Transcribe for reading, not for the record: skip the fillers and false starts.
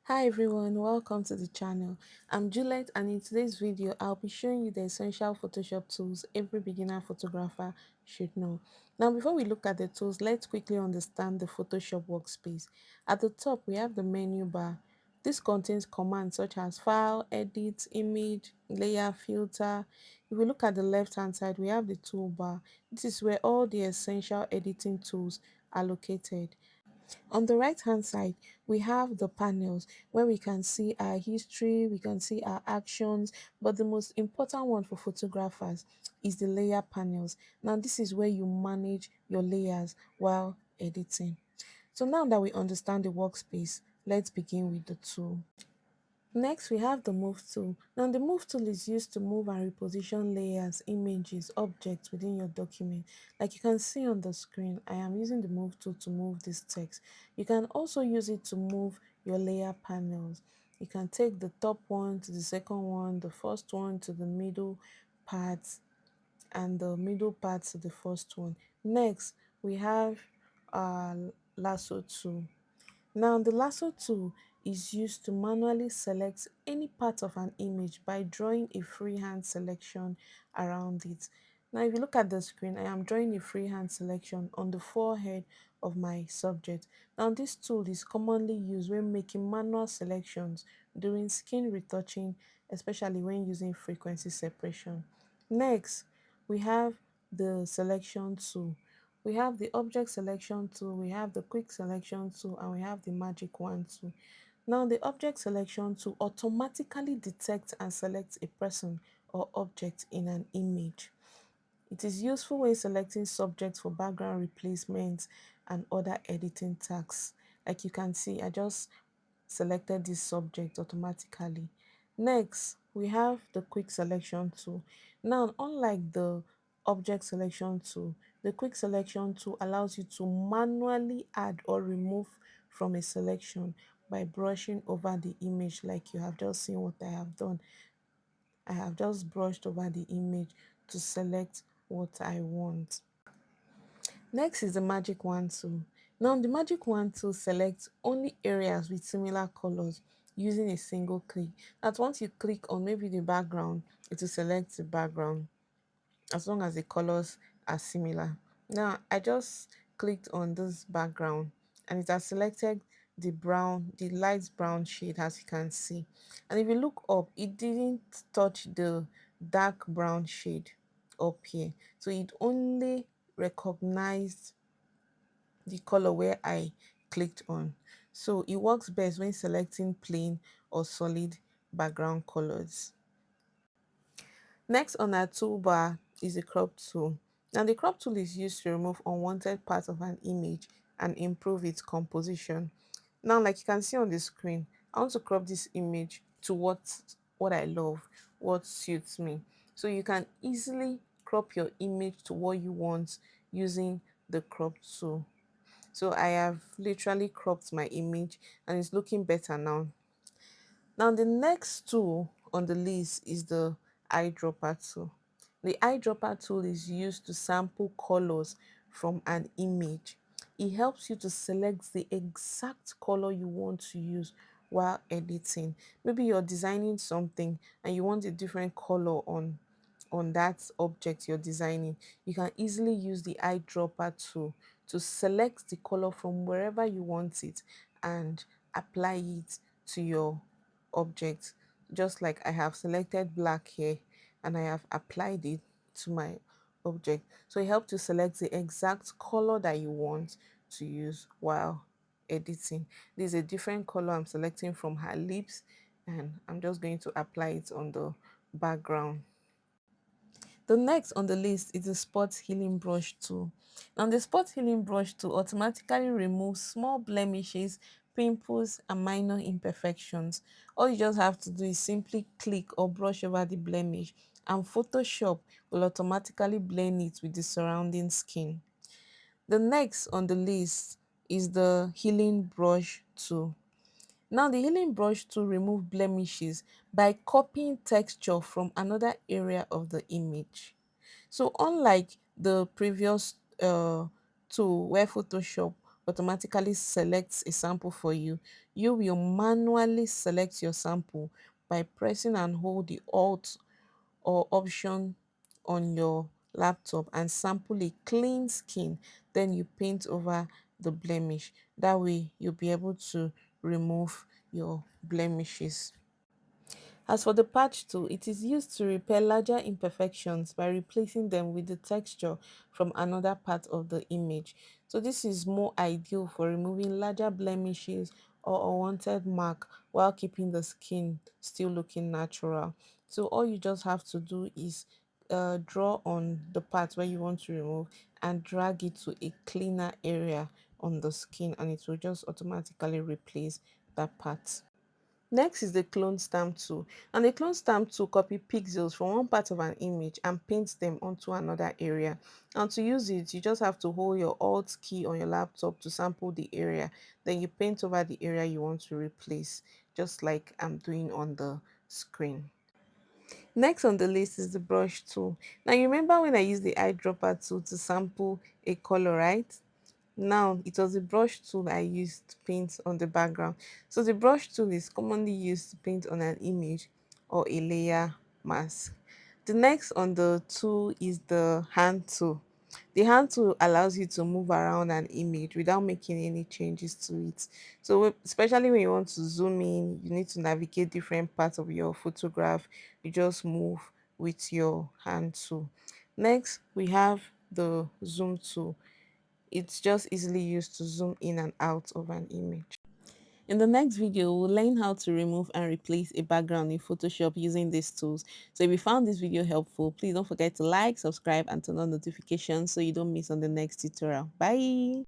Hi everyone, welcome to the channel. I'm Juliet and in today's video I'll be showing you the essential Photoshop tools every beginner photographer should know. Now before we look at the tools, let's quickly understand the Photoshop workspace. At the top we have the menu bar. This contains commands such as file, edit, image, layer, filter. If we look at the left hand side we have the toolbar. This is where all the essential editing tools are located. On the right hand side, we have the panels where we can see our history, we can see our actions, but the most important one for photographers is the layer panels. Now, this is where you manage your layers while editing. So now that we understand the workspace, let's begin with the tool. Next, we have the Move tool. Now, the Move tool is used to move and reposition layers, images, objects within your document. Like you can see on the screen, I am using the Move tool to move this text. You can also use it to move your layer panels. You can take the top one to the second one, the first one to the middle part, and the middle part to the first one. Next, we have our lasso tool. Now, the lasso tool is used to manually select any part of an image by drawing a freehand selection around it. Now, if you look at the screen, I am drawing a freehand selection on the forehead of my subject. Now, this tool is commonly used when making manual selections during skin retouching, especially when using frequency separation. Next, we have the selection tool. We have the object selection tool, we have the quick selection tool, and we have the magic wand tool. Now, the object selection tool automatically detects and selects a person or object in an image. It is useful when selecting subjects for background replacement and other editing tasks. Like you can see, I just selected this subject automatically. Next, we have the quick selection tool. Now, unlike the object selection tool, the quick selection tool allows you to manually add or remove from a selection by brushing over the image like you have just seen what I have done. I have just brushed over the image to select what I want. Next is the magic wand tool. Now the magic wand tool selects only areas with similar colors using a single click. That once you click on maybe the background, it will select the background as long as the colors are similar. Now I just clicked on this background and it has selected the light brown shade as you can see. And if you look up, it didn't touch the dark brown shade up here. So it only recognized the color where I clicked on. So it works best when selecting plain or solid background colors. Next on our toolbar is the crop tool. Now the crop tool is used to remove unwanted parts of an image and improve its composition. Now, like you can see on the screen, I want to crop this image to what I love, what suits me. So you can easily crop your image to what you want using the crop tool. So I have literally cropped my image and it's looking better now. Now the next tool on the list is the eyedropper tool. The eyedropper tool is used to sample colors from an image. It helps you to select the exact color you want to use while editing. Maybe you're designing something and you want a different color on that object you're designing. You can easily use the eyedropper tool to select the color from wherever you want it and apply it to your object. Just like I have selected black here and I have applied it to my object. So it helps to select the exact color that you want to use while editing. This is a different color I'm selecting from her lips and I'm just going to apply it on the background. The next on the list is the spot healing brush tool. Now the spot healing brush tool automatically removes small blemishes, pimples and minor imperfections. All you just have to do is simply click or brush over the blemish and Photoshop will automatically blend it with the surrounding skin. The next on the list is the healing brush tool. Now the healing brush tool remove blemishes by copying texture from another area of the image. So unlike the previous tool where Photoshop automatically selects a sample for you. You will manually select your sample by pressing and hold the Alt or Option on your laptop and sample a clean skin. Then you paint over the blemish. That way you'll be able to remove your blemishes. As for the patch tool, it is used to repair larger imperfections by replacing them with the texture from another part of the image. So this is more ideal for removing larger blemishes or unwanted mark while keeping the skin still looking natural. So all you just have to do is draw on the part where you want to remove and drag it to a cleaner area on the skin, and it will just automatically replace that part. Next is the clone stamp tool. And the clone stamp tool copy pixels from one part of an image and paints them onto another area. And to use it, you just have to hold your Alt key on your laptop to sample the area. Then you paint over the area you want to replace, just like I'm doing on the screen. Next on the list is the brush tool. Now you remember when I used the eyedropper tool to sample a color, right? Now it was the brush tool I used to paint on the background. So the brush tool is commonly used to paint on an image or a layer mask. The next on the tool is the hand tool. The hand tool allows you to move around an image without making any changes to it. So especially when you want to zoom in, you need to navigate different parts of your photograph. You just move with your hand tool. Next, we have the zoom tool. It's just easily used to zoom in and out of an image. In the next video, we'll learn how to remove and replace a background in Photoshop using these tools. So if you found this video helpful, please don't forget to like, subscribe, and turn on notifications so you don't miss on the next tutorial. Bye!